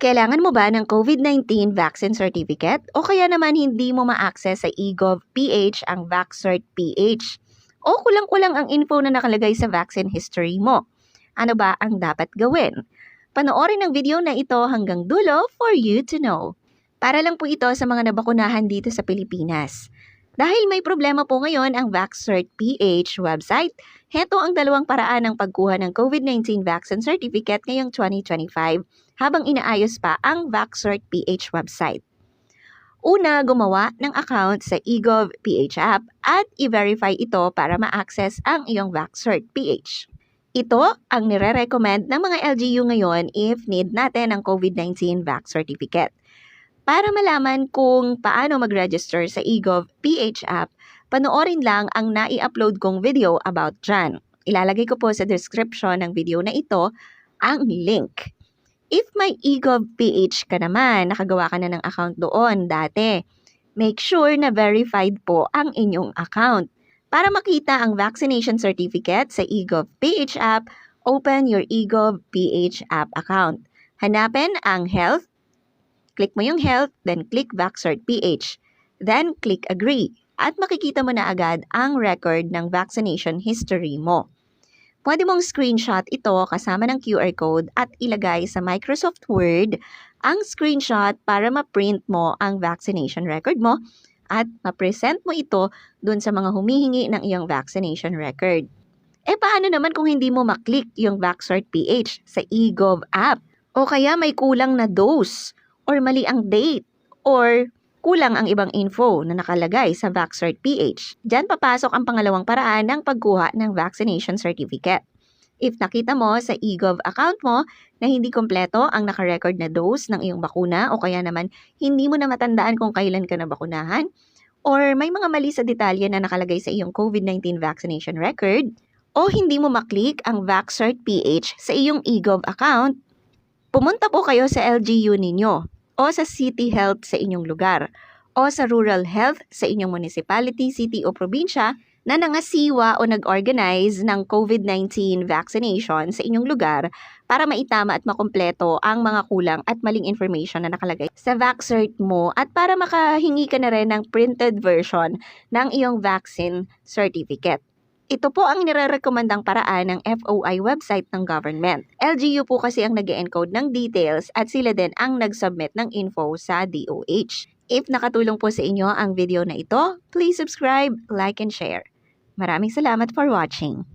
Kailangan mo ba ng COVID-19 vaccine certificate o kaya naman hindi mo ma-access sa eGov.ph ang VaxCert.ph? O kulang-kulang ang info na nakalagay sa vaccine history mo? Ano ba ang dapat gawin? Panoorin ang video na ito hanggang dulo for you to know. Para lang po ito sa mga nabakunahan dito sa Pilipinas. Dahil may problema po ngayon ang VaxCert.ph website, heto ang dalawang paraan ng pagkuha ng COVID-19 vaccine certificate ngayong 2025 habang inaayos pa ang VaxCert.ph website. Una, gumawa ng account sa eGov.ph app at i-verify ito para ma-access ang iyong VaxCert.ph. Ito ang nire-recommend ng mga LGU ngayon if need natin ang COVID-19 Vax Certificate. Para malaman kung paano mag-register sa eGov.ph app, panoorin lang ang nai-upload kong video about dyan. Ilalagay ko po sa description ng video na ito ang link. If may eGov.ph ka naman, nakagawa ka na ng account doon dati, make sure na verified po ang inyong account. Para makita ang vaccination certificate sa eGov.ph app, open your eGov.ph app account. Hanapin ang Health. Click mo yung Health, then click VaxCert.ph. Then click Agree at makikita mo na agad ang record ng vaccination history mo. Pwede mong screenshot ito kasama ng QR code at ilagay sa Microsoft Word ang screenshot para ma-print mo ang vaccination record mo at ma-present mo ito dun sa mga humihingi ng iyong vaccination record. Paano naman kung hindi mo maklik yung VaxCert.ph sa eGov app? O kaya may kulang na dose, or mali ang date, or kulang ang ibang info na nakalagay sa VaxCert.ph. Diyan papasok ang pangalawang paraan ng pagkuha ng vaccination certificate. If nakita mo sa eGov account mo na hindi kompleto ang nakarecord na dose ng iyong bakuna o kaya naman hindi mo na matandaan kung kailan ka na bakunahan, or may mga mali sa detalye na nakalagay sa iyong COVID-19 vaccination record, o hindi mo maklik ang VaxCert.ph sa iyong eGov account, pumunta po kayo sa LGU ninyo o sa City Health sa inyong lugar o sa Rural Health sa inyong municipality, city o probinsya na nangasiwa o nag-organize ng COVID-19 vaccination sa inyong lugar para maitama at makumpleto ang mga kulang at maling information na nakalagay sa VaxCert mo at para makahingi ka na rin ng printed version ng iyong vaccine certificate. Ito po ang nire-recommendang paraan ng FOI website ng government. LGU po kasi ang nag-encode ng details at sila din ang nag-submit ng info sa DOH. If nakatulong po sa inyo ang video na ito, please subscribe, like, and share. Maraming salamat for watching.